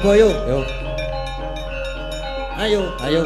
Boyo, yo. Ayo, ayo.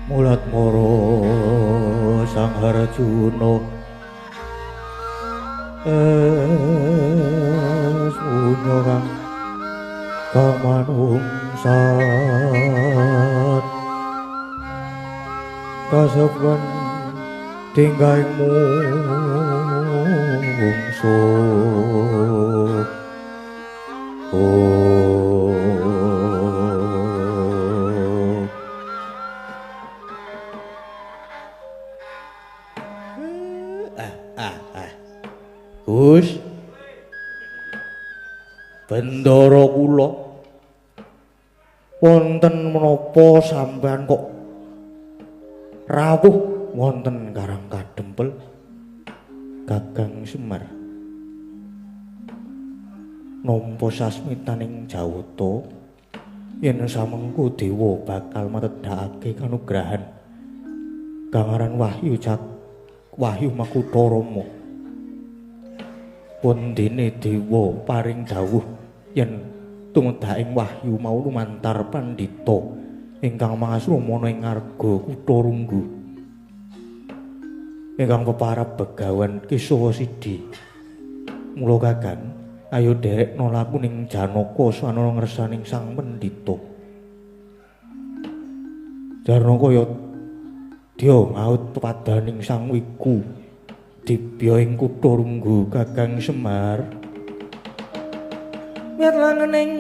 Mulat moro Sang Harjuna punya kang kamanungsat kaseban tinggaing mungsu Gus Bendara kula wonten menapa sampean kok rawuh wonten Karang Kadempel Gagang Semar nampa sasmitaning Jawata yen samengko dewa bakal matedhakake kanugrahan kang aran Wahyu Makutha Rama pundene dewa paring dawuh yen tumedaking wahyu mau lumantar pandhita ingkang mangasrama ing ngarga Kutha Runggu ingkang peparab Begawan Kisawasidi mula Kakang ayo derekna laku ning Janaka sanana ngersaning sang pendhita Janaka ya dia maut pepadaning sang wiku dibya ing Kutha Runggu Gagang Semar miat langening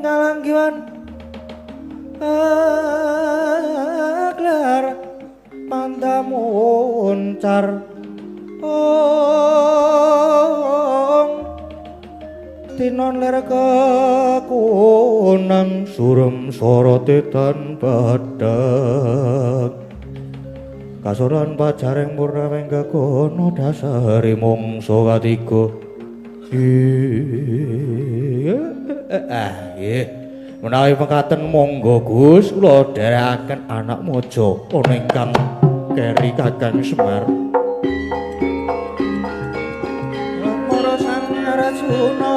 kalanggiwan gelar pandamuncar tinon ler kekunang surem sorote tan badak kasoran pajareng purnaming gakono dasare mangsa katiga menawi mekaten monggo Gus kula dherekaken anak mojo ana ingkang keri Gagang Semar para sang Arjuna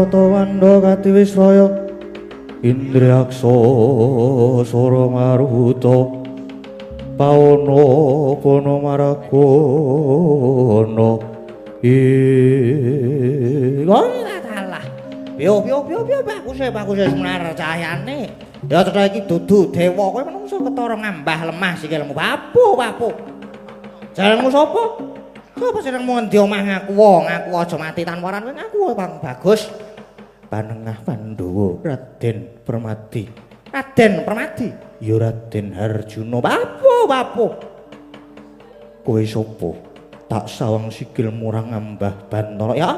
Pratawanda Katiwisraya Indriaksa Sora Maruta Pawana Pana Maragana Alah. Yo bagus semenar cahayane. Ya cetha iki dudu dewa kowe menungso ketara ngambah lemah sikilmu. Bapu. Jalanmu sapa? Sapa sing nang ngendi omah ngaku aja mati tanwaran kowe ngaku Bang Bagus. Panengah Pandhawa Raden Permadi. Raden Permadi? Ya Raden Harjuna. Bapu. Kowe sapa? Tak sawang sikil murang ngambah Bantara. Ya.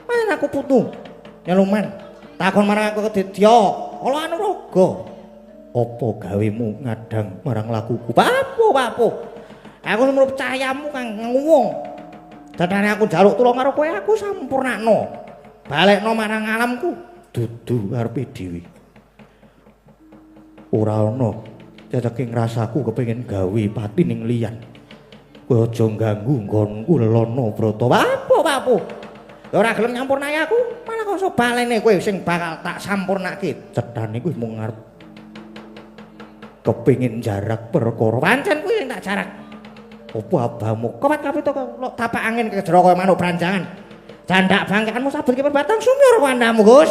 Men aku putu. Nyeluman. Takon marang aku kedidya. Ala Anuraga. Apa gawemu ngadang marang lakuku? Bapu. Aku semur percayamu kang nguwung. Dadane aku njaluk tulung karo kowe aku sampurnakno. Balekno marang alamku dudu arepe dhewe. Ora ana ceceking rasaku kepengin gawe pati ning liyan. Kowe aja ganggu nggonku Lelana Brata. Bapu. Ora gelem nyampurnake aku, malah kok iso balene kowe sing bakal tak sampurnake. Cethane kuwi mung arep kepengin jarak perkara. Pancen kuwi sing tak jarak. Apa abamu? Kowat kapito kok tapak angin kejero kaya manuk branjangan. Jandak bangkeanmu sabet ki batang sumur wandamu, Gus.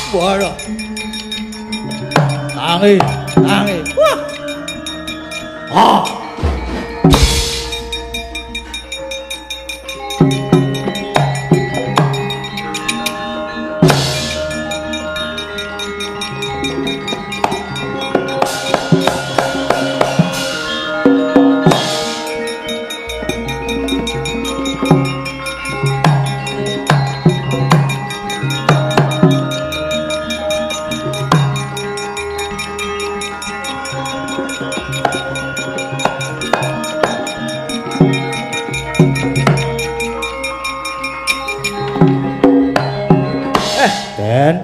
Waduh. Tangi, tangi. Wah. Ah. Den,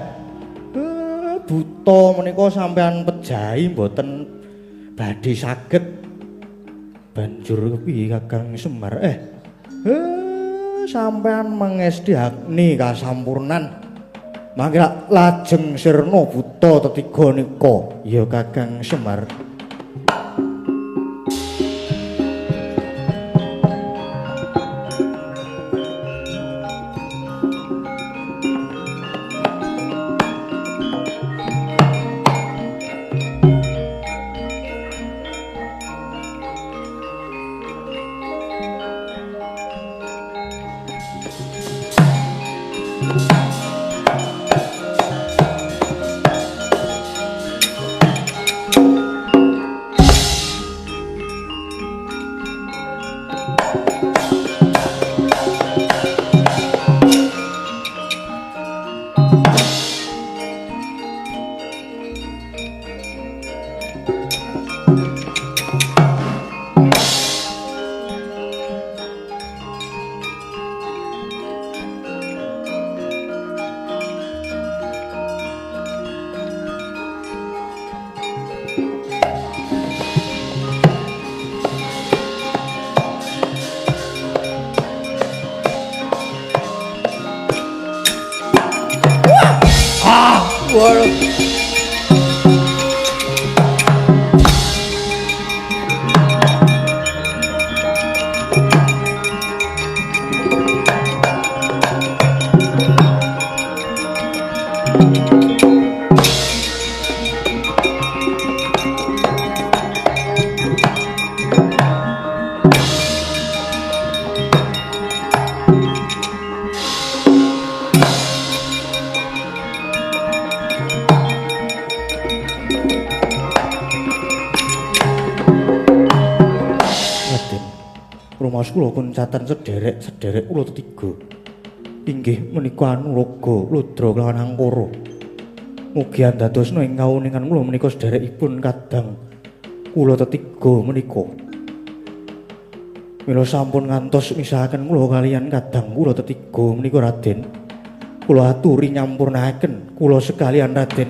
buta menika sampean pejahi mboten badhe saged banjur kepiye Kakang Semar? Sampean mangesti agni kasampurnan. Mangke lajeng sirna buta tetiga nika ya Kakang Semar. Waduh. Rumas kula kuncatan sederek kula tetiga. Inggih menika Anuraga, Ludra kelawan Angkara. Mugi andadosna ing kawuningan kula menika sederekipun kadang kula tetiga menika. Mila sampun ngantos misahaken kula kaliyan kadang kula tetiga menika Raden. Kula aturi nyampurnaken kula sekalian Raden.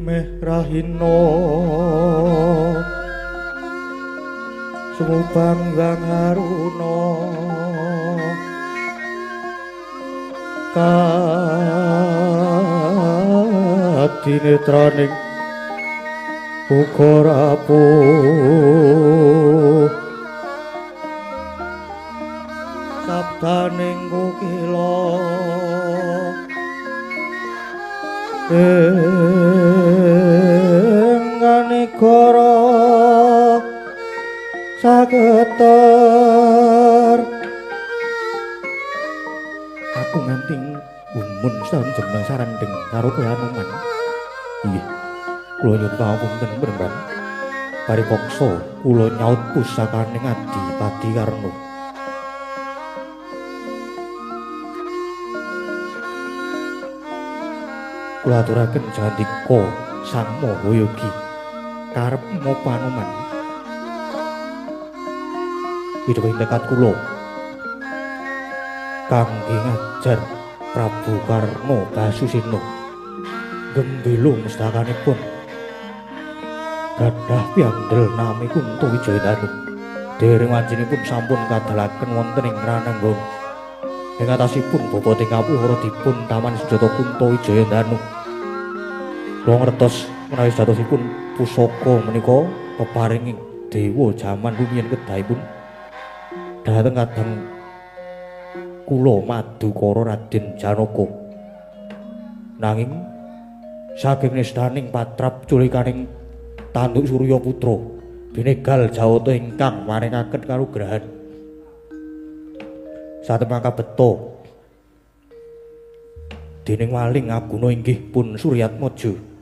Merahino Sumubang Bang Haruno Kadinetraning uga rapuh sabdaning kukila Ganegara sageter aku nganting gumun setahun jeneng saranding karo kowe Anoman inggih kula nyuwun pangapunten beneran paripaksa kula nyaut pusakaning Adipati Karna kula aturaken jandika Sang Mahayogi karep menapa Anoman Widawing tekad kula kangge ngajar Prabu Karna Basusena gembelo mustakanipun gadah piandel nami Kunto Wijayadanu dereng wancinipun sampun kadalaken wonten ing Rananggana ing atasipun boboting kapura dipun taman sejata Kunto Wijayadanu kula ngertos menawi sedosipun pusaka menika peparinging dewa jaman rumiyin kedahipun dhateng kadang kula Madukara Raden Janaka nanging saking nistaning patrap culikaning Tanduk Surya Putra binegal Jawata ingkang maringaken kanugrahan satemangka beto dening waling Aguna inggih pun Suryatmaja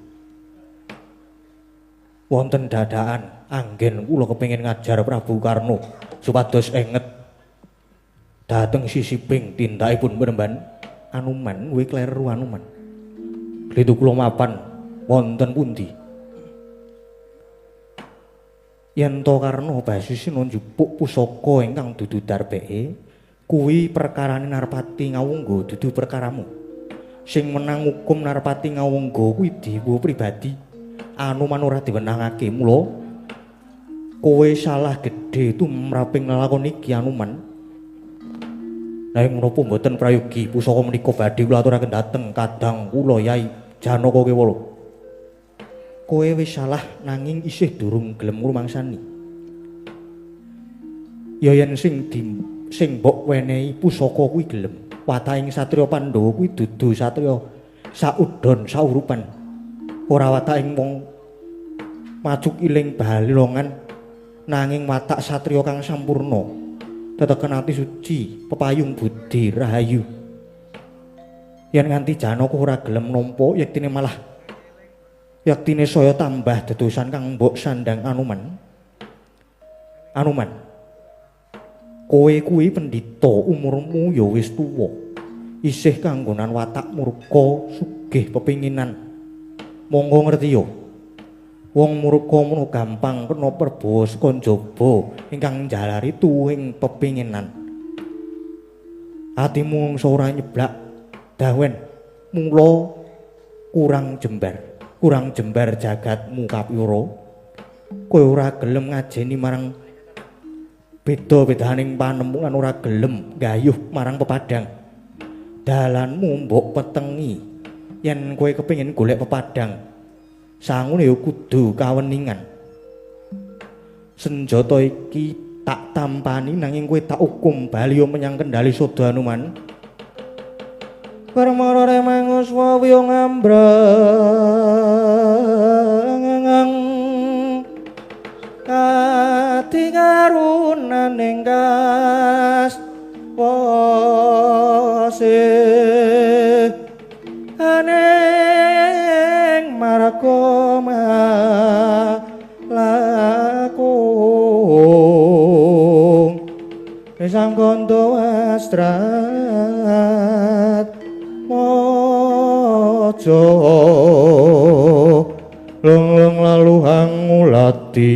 wonten dadaan anggen kula kepengin ngajar Prabu Karna supados enget dhateng sisiping tindakipun penemban Anoman kuwi kleru Anoman Klitu kula mapan wonten pundi yen to Karna Basusena njupuk pusaka ingkang dudu darbeke kuwi perkarane Narpati Ngawungga dudu perkaramu sing menang hukum Narpati Ngawungga kuwi dewa pribadi Anoman ora diwenangake mula kowe salah gedhe tumraping lelakon iki Anoman nanging menapa mboten prayogi pusaka menika badhe kula aturaken dhateng kadang kula Yai Janaka Kewala kowe wis salah nanging isih durung gelem ngrumangsani ya yen sing mbok wenehi pusaka kuwi gelem wataking satriya Pandhawa kuwi dudu satriya saudon saurupan ora wataking wong maju iling balongan nanging watak satriya kang sampurna teteken ati suci pepayung budi rahayu yen nganti Janaka ora gelem nampa yektine malah yektine saya tambah dedosan kang mbok sandang Anoman kowe kuwi pendhita umurmu ya wis tuwa isih kanggonan watak murka sugih pepinginan monggo ngerti yo wong murka mono gampang kena perbawa saka njaba ingkang njalari tuwing pepinginan atimu mungsa ora nyeblak dawen mula kurang jembar jagatmu kapira kowe ora gelem ngajeni marang beda-bedaning panemuan ora gelem gayuh marang pepadang dalanmu mbok petengi yen kowe kepengin golek pepadang sangune ya kudu kaweningan senjata iki tak tampani nanging kowe tak hukum bali menyang kendali Sada Anoman permara remangus wawiya ngambrang kati karunaning kas wasih aneng markoma lakung sang kondo astrat mojo leng lalu hangulati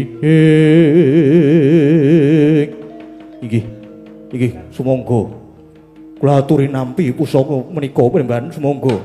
iki sumangga kula aturi nampi pusaka menika penemban sumangga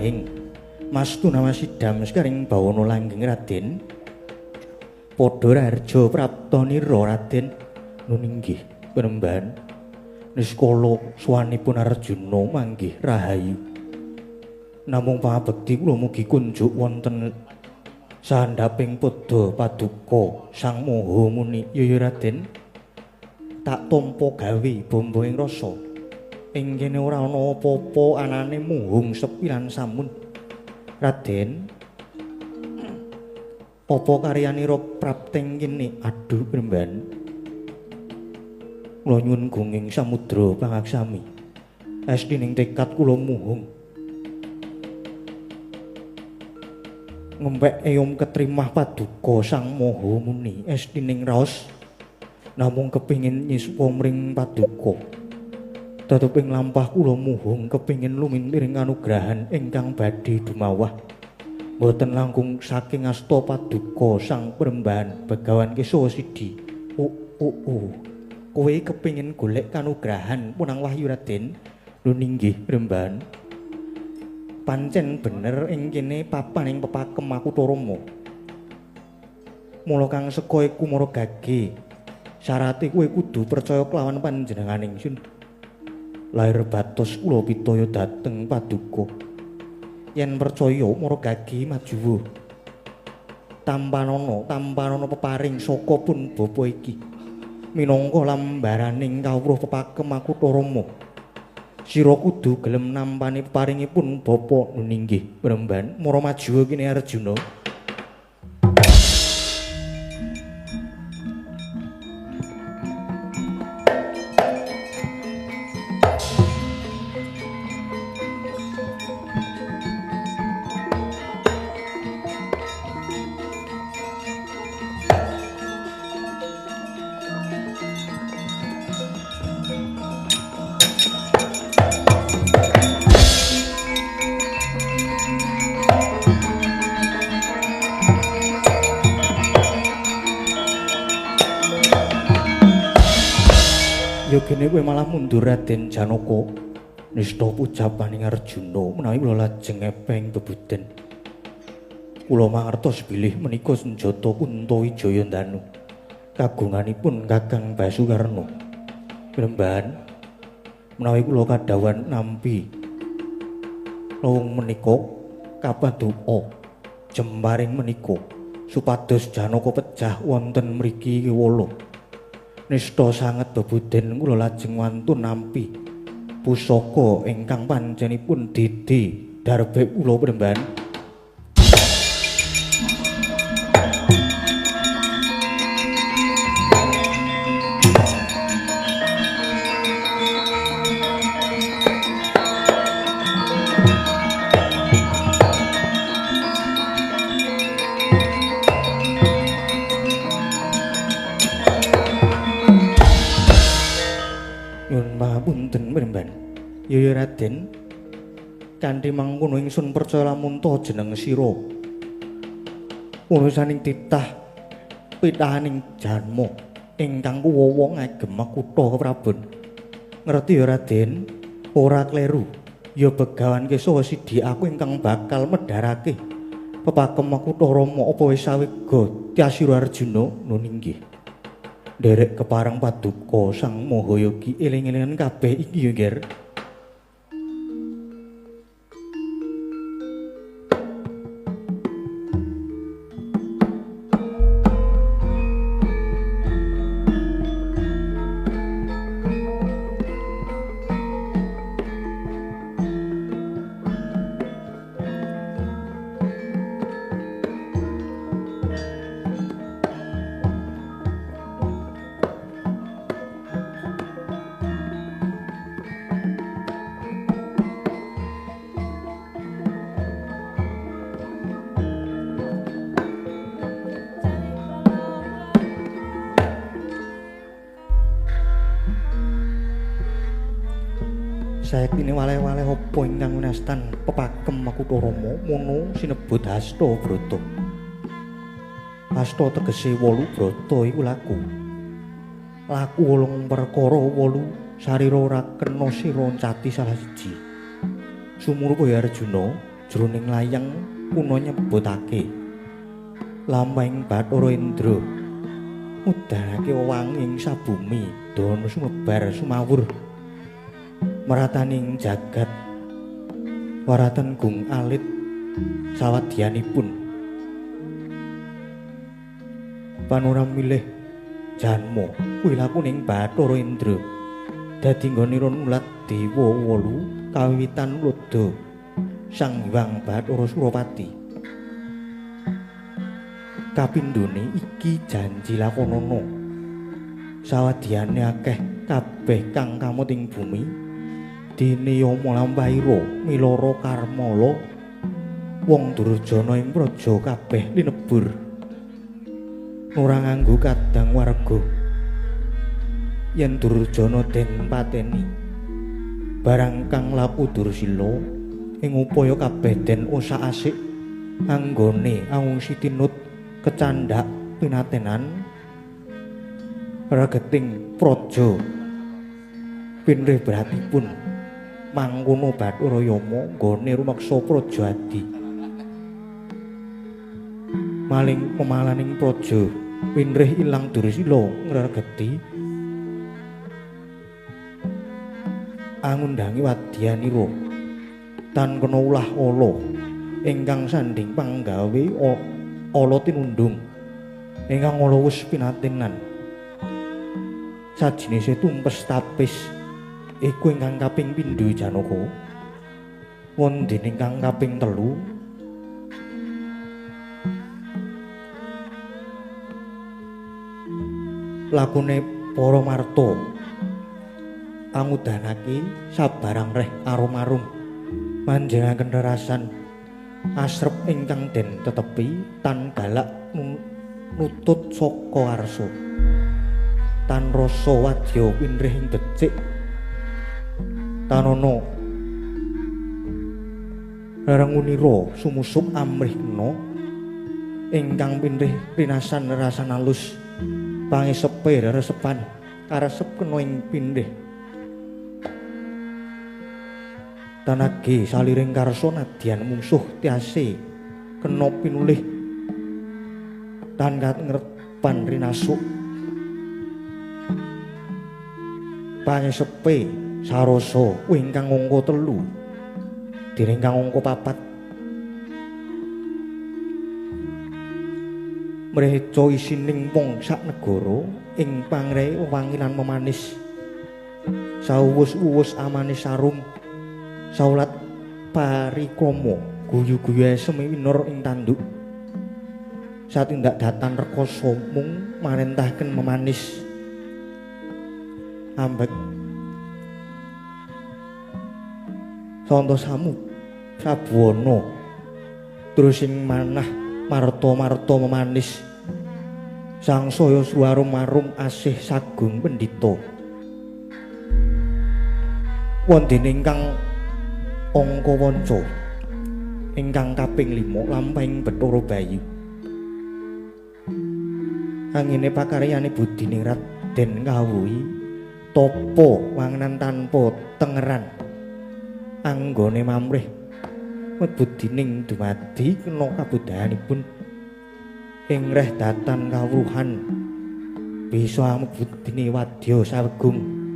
rahing Mastu Namasidam sekaring bawana langgeng Raden padha rarja prapta nira Raden nuninggih penemban niskala suwanipun Arjuna manggih rahayu namung pangabekti kula mugi kunjuk wonten sandhaping pada paduka Sang Maha Muni ya Raden tak tampa gawe bomba ing rasa ing kene ora ana apa-apa anane muhung sepi lan samun Raden apa karyanira prapting kene aduh Pramban kula nyuwun gunging samudra pangaksami estining tekad kula muhung ngempek eyom ketrimah paduka Sang Maha Muni estining raos namung kepingin nyiswa mring paduka teteping lampah kula muhung kepingin lumintiring kanugrahan ingkang badhe dumawah boten langkung saking asta paduka Sang Perembahan Begawan Kesawa Sidi kowe kepingin golek kanugrahan punang wahyu Raden nuninggih Perembahan pancen bener ing kene papaning pepakem aku Rama mula kang seka iku Maragage syarate kowe kudu percaya kelawan panjenenganing Sun lahir batos kula pitaya dhateng paduka yen percaya Maragage majuwa tampanana peparing saka pun bapa iki minangka lambaraning kawruh pepakem aku Rama sira kudu gelem nampani peparingipun bapa nuninggih Perembahan mara majuwa kene Arjuna Yogene kowe malah mundur Raden Janaka nista pujapaning Arjuna menawi kula lajeng epeng bebuden kula mangertos bilih menika senjata Kuntawijaya Danu kagunganipun Kakang Basukarna Perembahan menawi kula kadhawan nampi lawung menika kapaduka jemparing menika supados Janaka pejah wonten mriki kewala nista sanget bebuden kula lajeng wantun nampi pusaka ingkang panjenipun Didi Darbe kula Perembahan Ya Raden kanthi mangkono ingsun percaya lamun ta jeneng sira urusaning titah pitahaning janma ingkang kuwawa ngagem kutha Keprabon ngerti ya Raden ora kleru ya Begawan Kesawa Sidi aku ingkang bakal medharake pepakem kutha Rama apa wis sawega Tyasira Arjuna nuninggih nderek kepareng paduka Sang Mahayogi eling-elingan kabeh iki ya Ger saektine waleh-waleh apa ingkang winastan pepakem kutha Rama mono sinebut Hasta Brata. Hasta tegese 8 brata iku laku. Laku 8 perkara 8 sarira ora kena sira cati salah siji. Sumurupa ya Arjuna, jroning layang kuna nyebutake lampahing Bathara Indra mudanake wewanging sabumi dana sumebar sumawur marataning jagat waratan gung alit sawadyanipun panuram milih janma kuwi lakuning Bathara Indra dadi nggonira nulat dewa 8 kawiwitan Lodha Sang Hyang Bathara Surapati. Kapindhone iki janji lakonana sawadyane akeh kabeh kang kamut ing bumi dene Yama Lampahira Milara Karmala wong Durjana ing praja kabeh linebur ora nganggo kadang warga yen Durjana den pateni barang kang laku Dursila ing upaya kabeh den osak asik anggone Awung Sitinut kecandhak pinatenan regeting praja pinrih beratipun mangkono Bathara Yama nggone rumeksa praja adi maling pemalaning praja pinrih ilang Dursila ngregeti angundangi wadyanira tan kena ulah ala ingkang sanding panggawe ala tinundung ingkang ala wis pinatenan sajinise tumpes tapis iku ingkang kaping pindho Janaka wonten ingkang kaping 3 lakune para marta angudanake sabarang reh arum-arum manjengaken rerasan asrep ingkang den tetepi tan galak nutut saka warsa tan rasa wadya pinrih ing becik tanana rerengunira sumusup amrih kena ingkang pinrih rinasan rasan alus pangisepe reresepan karesep kena ing pinrih tanage saliring karsa nadyan mungsuh tiase kena pinulih tan ngerpan rinasuk pangisepe sarasa ingkang angka 3 dening kang angka 4 mreca isining wong sak negara ing pangre wewanginan memanis sawus-uwus amanis sarum saulat parikrama guyu-guyu esem winur ing tanduk satindak datan rekoso mung marentahaken memanis ambek Santosamu Sabuwana terus ing manah marta-marta memanis sangsaya suwarum-arum asih sagung pendhita wonten ingkang angka wanca ingkang kaping 5 lampahing Bathara Bayu angine pakaryane budining Raden Kawuhi tapa wangenan tanpa tengeran anggone mamrih budining dumadi kena kabudayanipun ing reh datan kawruhan bisa mubudine wadya sawegung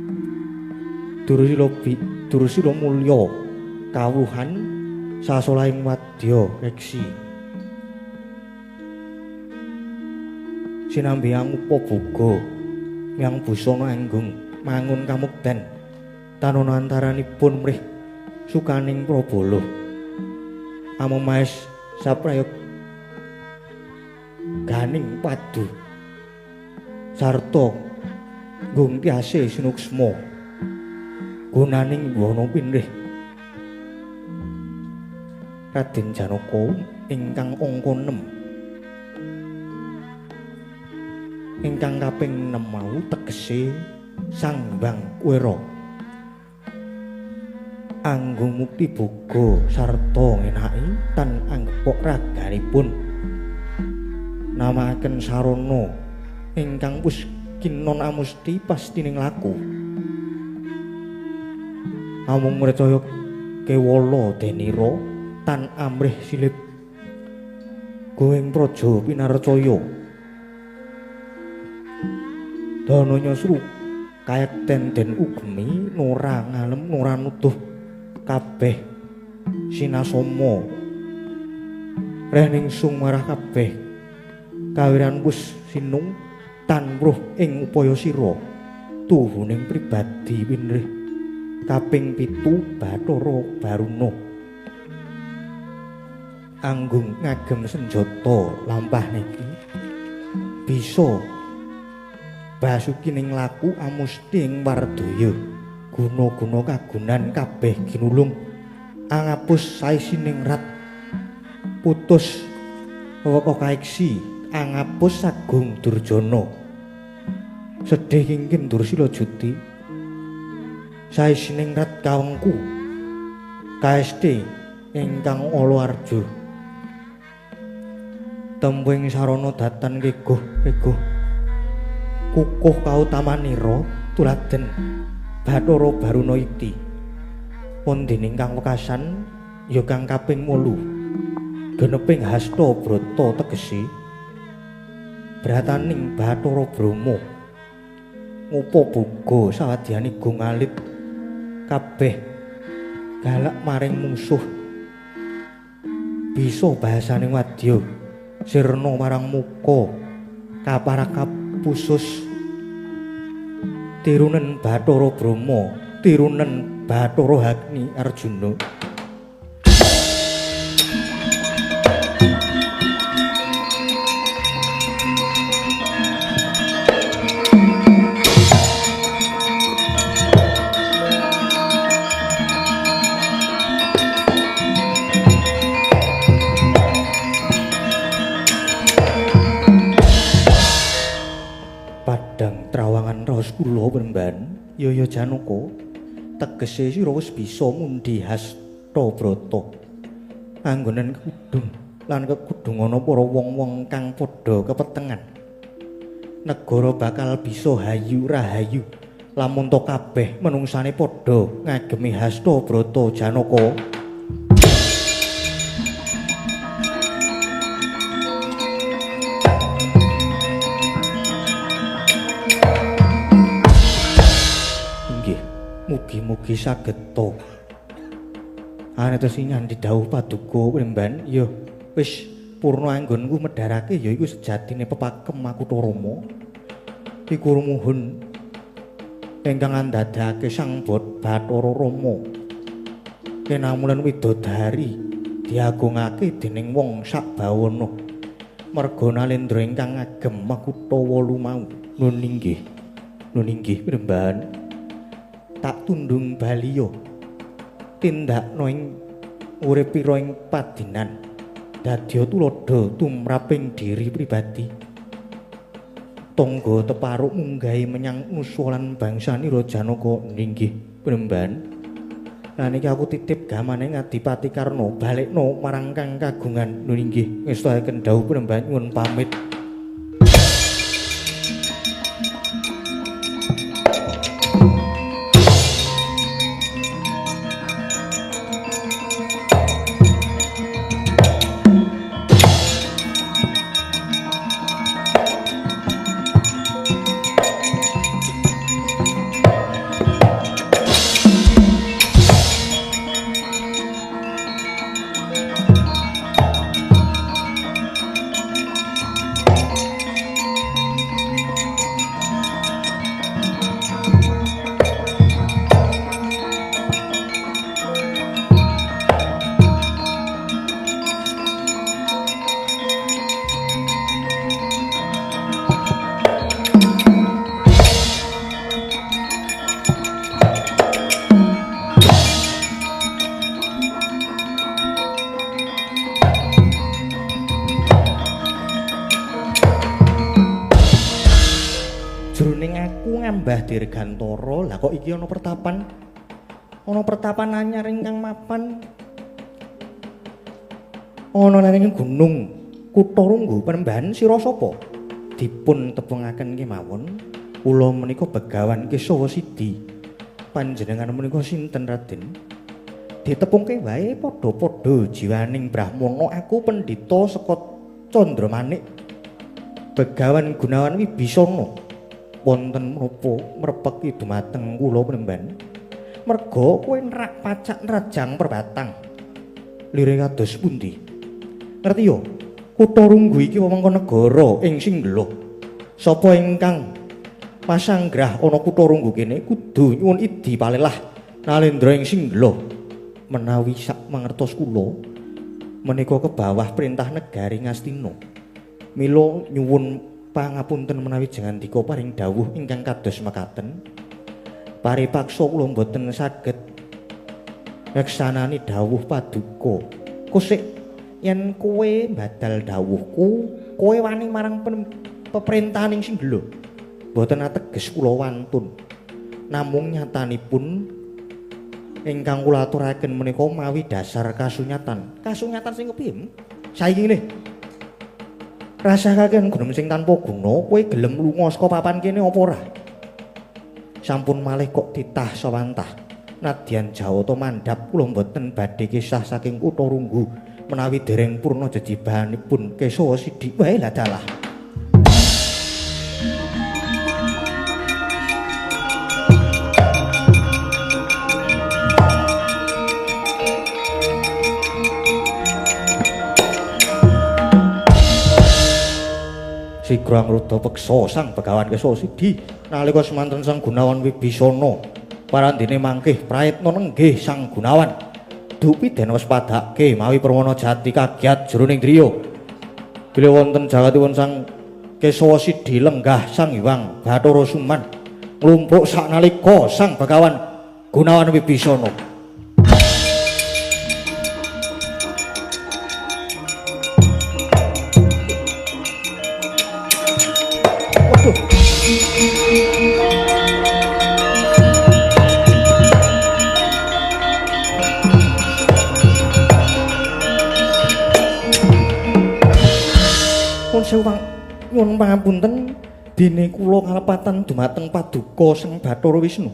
Dursila mulya kawruhan sasolaing wadya reksi sinambi ngupa boga yang busana anggung mangun kamukten tanana antaranipun mrih sukaning Prabala amemaes sapraya ganing padu sarta nggung tiase sinuksma gunaning wana pinrih Raden Janaka ingkang angka 6 ingkang kaping 6 mau tegese Sang Hyang Wira anggung mukti boga sarta ngenaki tan anggepok raganipun namaken sarana ingkang wis kinon amusti pastining laku amung mrecaya kewala denira tan amrih silip goeng praja pinarcaya dana nyosru kayekten den ugemi nora ngalem nora nutuh kabeh sinasama rening sung marah kabeh kawiran wis sinung tanruh ing upaya sira tuhuning pribadi winrih kaping 7 Bathara Baruna anggung ngagem senjata lampah niki bisa basuki ning laku amusti ing wardaya guna-guna kagunan kabeh ginulung angapus saisining rat putus weweka kaeksi angapus Agung Durjana sedih kingkin Dursila Juti saisining rat kawengku kaesti ingkang ala arja tembung sarana datan keguh kukuh kautamanira tuladen Bathara Baruna iti pondene ingkang wekasan ya kang kaping 8 geneping hasta brata tegese brataning Bathara Brama ngupa buga sawadyane go ngalit kabeh galak maring mungsuh bisa bahasane wadya sirna marang muka kaparakap pusus tirunen Bathara Brama tirunen Bathara Agni Arjuna kula Pemban Yaya Janaka tegese sira wis bisa mundi hasta brata anggonen kudung lan kekudungana para wong-wong kang padha kepetengan negara bakal bisa hayu rahayu lamun to kabeh menungsane padha ngagemi hasta brata Janaka mugi-mugi saged to. Anetes nyandi dawuh paduka Pemban, ya wis purna anggonku medharake ya iku sejatine pepakem Makutha Rama. Iku rumuhun ingkang andhadhake Sang Bathara Rama. Kenamulan widodari diagungake dening wong sak bawana. Merga nalendra ingkang ngagem Makutha 8 mau. Nun inggih Pemban. Tak tundung baliya tindakno ing uripira ing padinan dadya tuladha tumraping diri pribadi tangga teparuk munggahi menyang nusalan bangsanira Janaka ninggih Pemban lan iki aku titip gamane Ngadipati Karna balekno marang kang kagungan ninggih ngestakaken dawuh Pemban nyuwun pamit. Mbah Dirgantara, lah kok iki ana pertapan? Ana pertapan anyar ingkang mapan. Ana ning gunung Kutarungga Pemban sira sapa? Dipun tepungaken kemawon, kula menika Begawan Kesawa Sidi. Panjenengan menika sinten Raden? ditepungke wae padha-padha jiwaning Brahmana aku pendhita saka Candramanik Begawan Gunawan Wibisana wonten menapa mrepeki dumateng kula penemban merga kowe nerak pacak nerajang perbatang lire kados pundi ngerti yo kutha Runggu iki wewengkon negara ing Singgela sapa ingkang pasanggrah ana kutha Runggu kene kudu nyuwun idi palelah nalendra ing Singgela menawi sak mangertos kula menika kebawah perintah negari Ngastina mila nyuwun pangapunten menawi jengandika paring dawuh ingkang kados mekaten paripaksa kula mboten saged ngeksanani dawuh paduka kusik yen kowe badal dawuhku kowe wani marang peperintahan ing Singgela mboten ateges kula wantun namung nyatanipun ingkang kula aturaken menika mawi dasar kasunyatan sing kepiye saiki ngene rasakaken gunung sing tanpa guna kowe gelem lunga saka papan kene apa ora sampun malih kok titah sawantah nadyan jawata mandhap kula mboten badhe kisah saking kutha Runggu menawi dereng purna jejibahanipun Kesawa Sidhi wae lah dalah Sigra ngruda peksa sang Begawan Kesawa Sidhi nalika semanten sang Gunawan Wibisana parandene mangkih prayitna nenggih sang Gunawan dupi den wis padhake mawi perwana jati kagiat jroning driya bilih wonten jawatipun sang Kesawa Sidhi lenggah sang Hyang Bathara Suman nglumpuk saknalika sang Begawan Gunawan Wibisana nyuwun pangapunten dene kula kalepatan dumateng paduka Sang Bathara Wisnu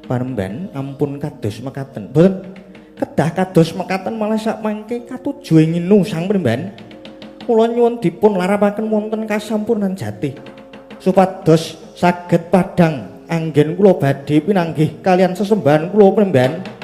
panemban ampun kados mekaten mboten kedah kados mekaten malah sak mangke katuju nginu sang panemban kula nyuwun dipun larapaken wonten kasampurnan jati supados saged padhang anggen kula badhe pinanggih kalian sesembahan kula panemban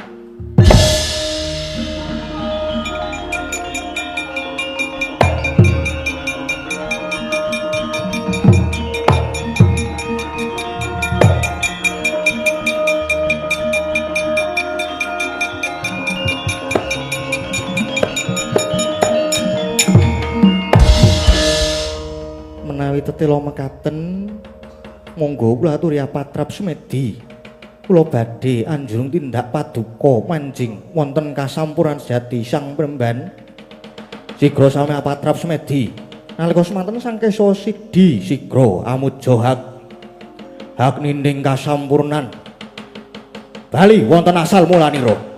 tetela mekaten monggo kula aturi patrap sumedi kula badhe anjurung tindak paduka manjing wonten kasampuran sejati sang Premban sigra sami patrap sumedi nalika semanten sang Kesawa Sidhi sigra amuja hak ninding kasampurnan bali wonten asal mulanira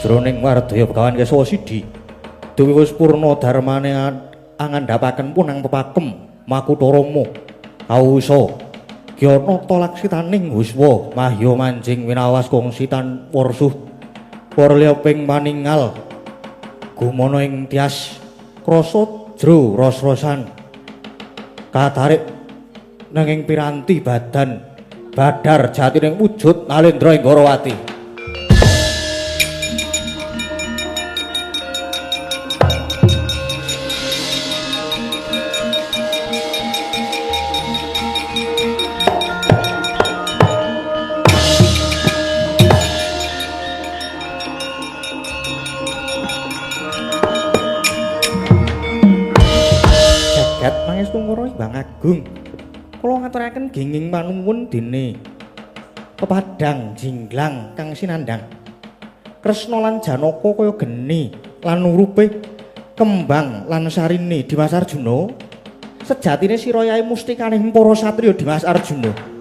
jroning wardaya Begawan Kesawa Sidhi dewe wis purna darmane angandhapaken punang pepakem Makutha Rama kausa Gyanata laksitaning huswa mahya manjing winawas kongsitan warsuh warliya ping maninggal gumana ing tias krasa jro ros-rosan katarik nanging piranti badan badar jatining wujud Nalendra ing Gorawati Bang Agung kula ngaturaken genging panuwun dene pepadang jinglang kang sinandang. Kresna lan Janaka kaya geni lan urupe kembang lan sarine Dimas Arjuna. Sejatine sira Yai mustikaning para satriya Dimas Arjuna.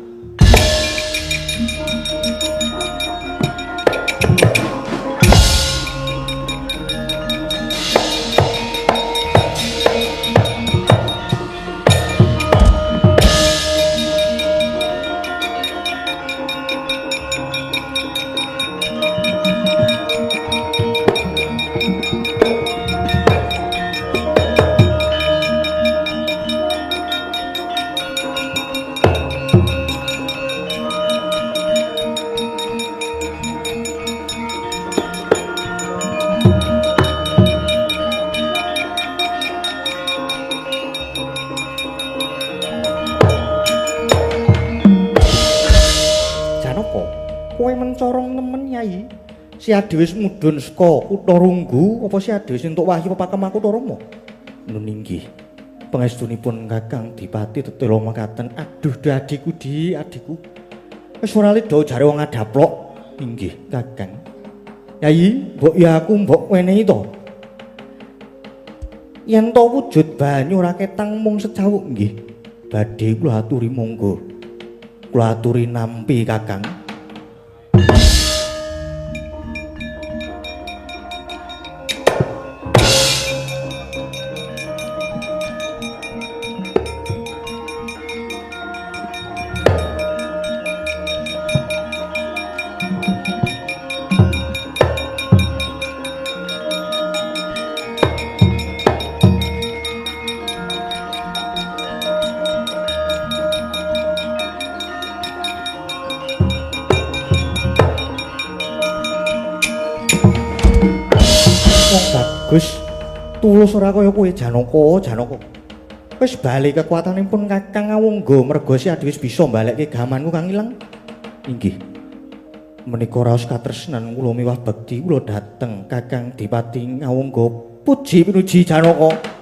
Si Adi wis mudhun saka Kutha Runggu apa si Adi wis entuk wahyu pepakem Kutha Rama? Nun inggih. Pangestunipun Kakang Dipati tetela makaten. Aduh, adikku adikku. Wis ora lida jare wong adaplok. Inggih, Kakang. Yai, mbok ya aku mbok wenehi to. Yen to wujud banyu ora ketang mung secawuk nggih. Badhe kula aturi monggo. Kula aturi nampi, Kakang. Gus, tulus ora kaya kowe Janaka. Wis bali kekuatanipun Kakang Awangga merga si Adi wis bisa mbalekke gamanku kang ilang. Inggih. Menika raos katresnan kula miwah bekti kula dhateng Kakang Dipati Awangga. Puji pinuji Janaka.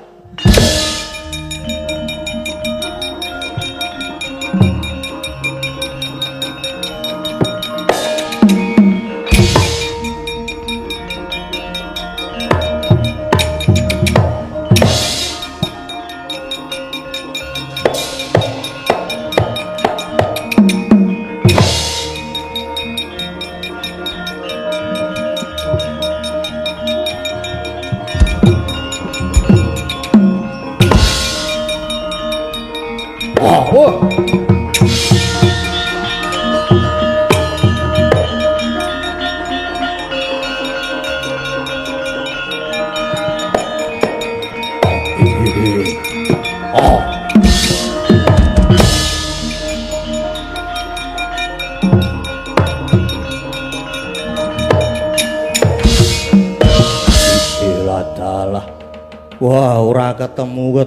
Wah, ora ketemu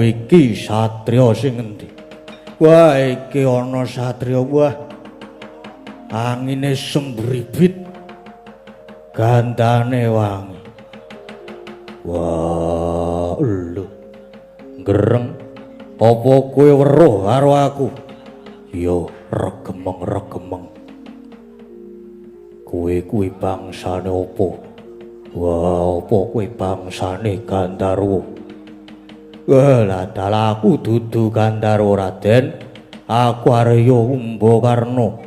iki satriya sing endi? Wah, iki ana satriya wah. Angine sembribit. Gandane wangi. Wah, lho. Gereng apa kowe weruh karo aku? Yo, regemeng-regemeng. Kowe kuwi bangsane apa? Wah, apa kowe bangsane Gandharwa? Lah aku dudu Gandharwa, Raden. Aku Arya Umbakarna.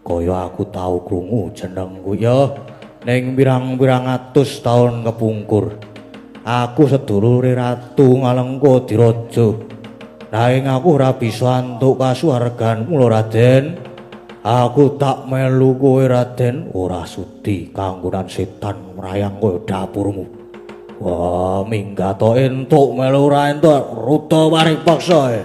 Kaya aku tau krungu jenengku ya ning pirang-pirang atus taun kepungkur. Aku sedulure Ratu Ngalengka Diraja. Nanging aku ora bisa antuk kasuwarganmu lho, Raden. Aku tak melu kowe, Raden, ora sudi kanggonan setan mrayang kaya dapurmu. Wah, minggat to entuk melu ora entuk ruta paripaksa ae.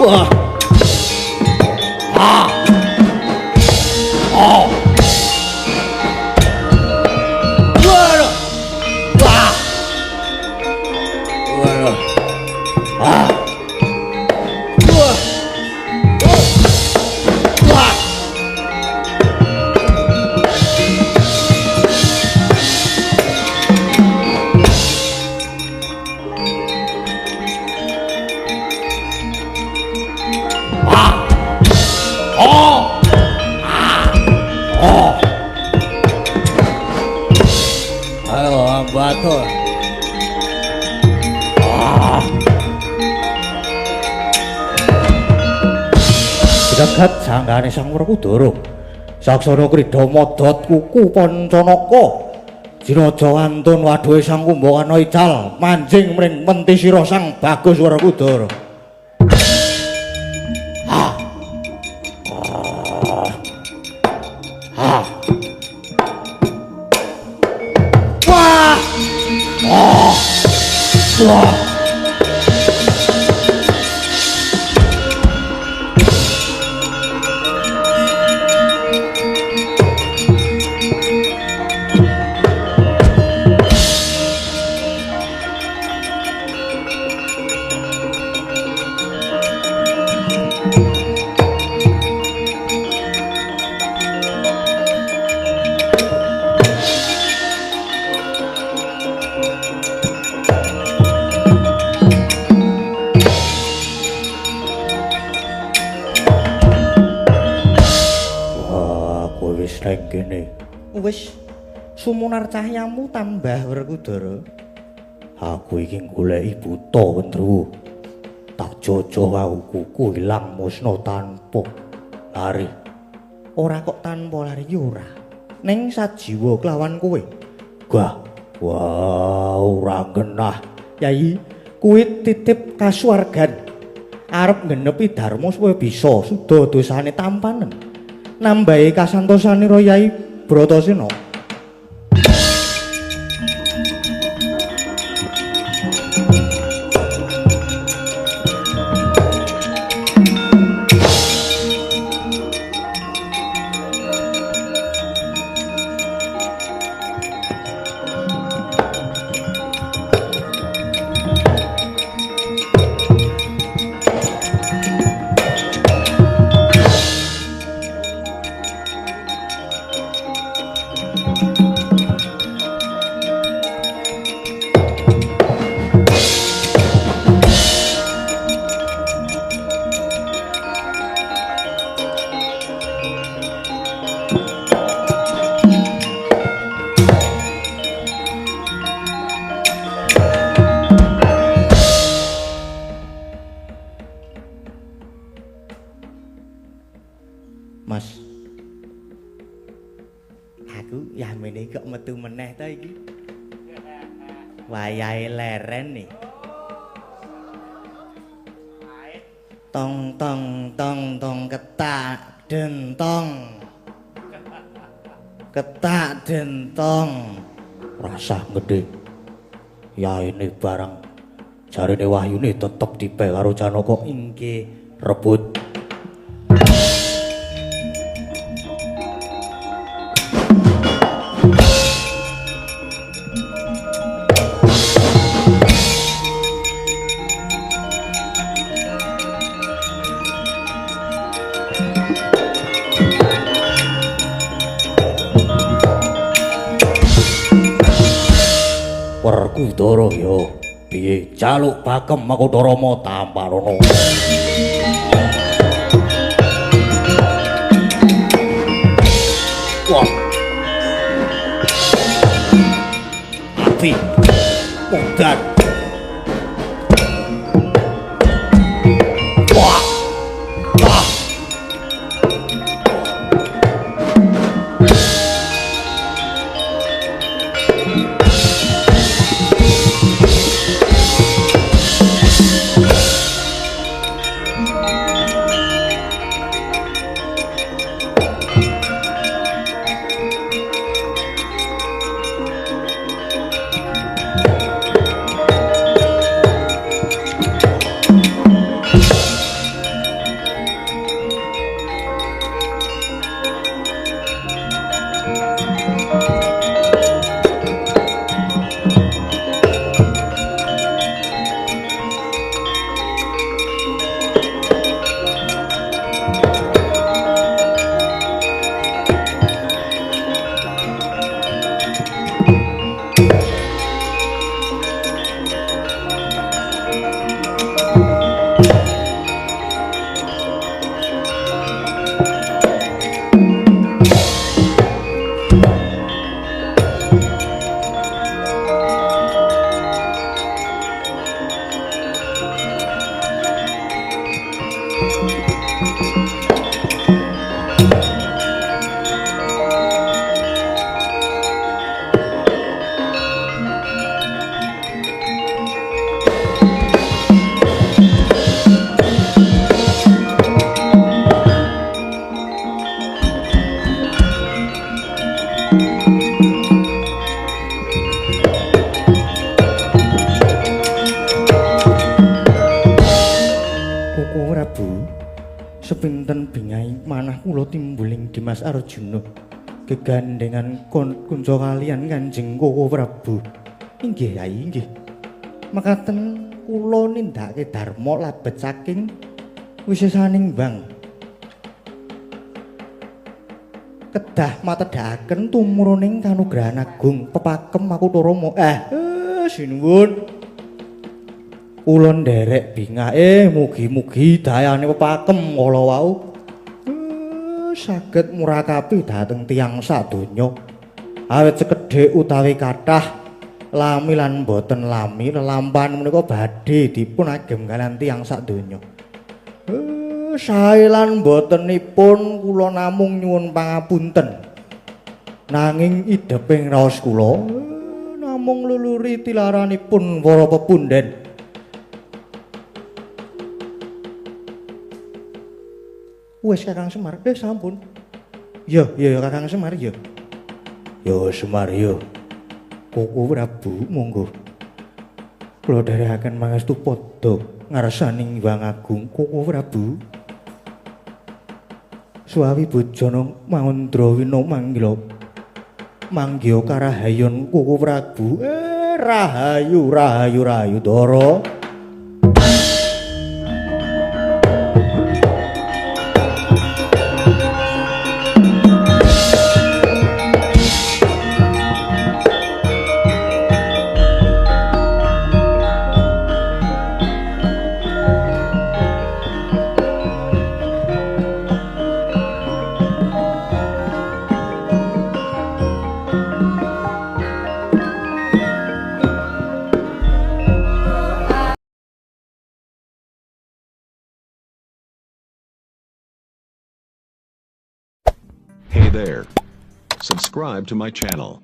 Wah. Ah. Oh. Waduh. Wah. Waduh. Ah. Wah. Oh. Wah. Oh! Oh! Ayo, batur. Jagat sanggane Sang Werkudara. Saksana Krida Madot kuku Pancanaka. Jiraja wantun waduhe Sang Kumbakana ical manjing mring menti sira Sang Bagus Werkudara. Wah! Oh! Wah! Wis nang kene. Wis sumunar cahyamu tambah Werkudara. Aku iki goleki buta Wendruwo. Tak jojo wau kuku ilang musna tanpa lari. Ora kok tanpa lari ora. Ning sajiwa kelawan kowe. Wah, ora genah. Yai, kuwi titip kasuwargan. Arep ngenepi dharma supaya bisa suda dosane tampanen. Nambahi kasantosanira Yai Bratasena. Mas. Aku yamene kok metu meneh ta iki. Wayahe leren nih. Tong tong tong tong ketak dentong. Ketak dentong. Rasah gedhe. Ya ini barang jarine wahyune tetep dipe karo Janaka. Inggih, Rebut. Werkudara ya piye jaluk Pakem Makudarama Tamparana. Wah. Api mudan. Wah. Wah. sepinten bingai manah kula timbuling Dimas Arjuna gegandengan kunca kaliyan Kanjeng Koko Prabu. Inggih Yai, inggih. Mekaten kula nindakake dharma labet saking wisesaning Bang. Kedah matedhaken tumruning kanugrahan agung pepakem Makutarama. Sinuwun. Kula nderek bingake mugi-mugi dayane pepakem kala wau saged murakabi dhateng tiyang sadonya. Awit sekedhik utawi kathah lami lan boten lami lelampahan menika badhe dipun agem kaliyan tiyang sadonya. Sae lan botenipun kula namung nyuwun pangapunten. Nanging ideping raos kula namung luluri tilaranipun para pepunden. Wes Kakang Semar, sampun. Ya Kakang Semar ya. Ya Semar ya. Koko Prabu monggo. Kula dherekaken mangestu padha ngarsaning Hyang Agung Koko Prabu. Suawi bojana Mandrawina manggila. Manggya karahayon Koko Prabu. Rahayu Dara. Hey there. Subscribe to my channel.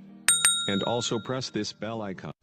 And also press this bell icon.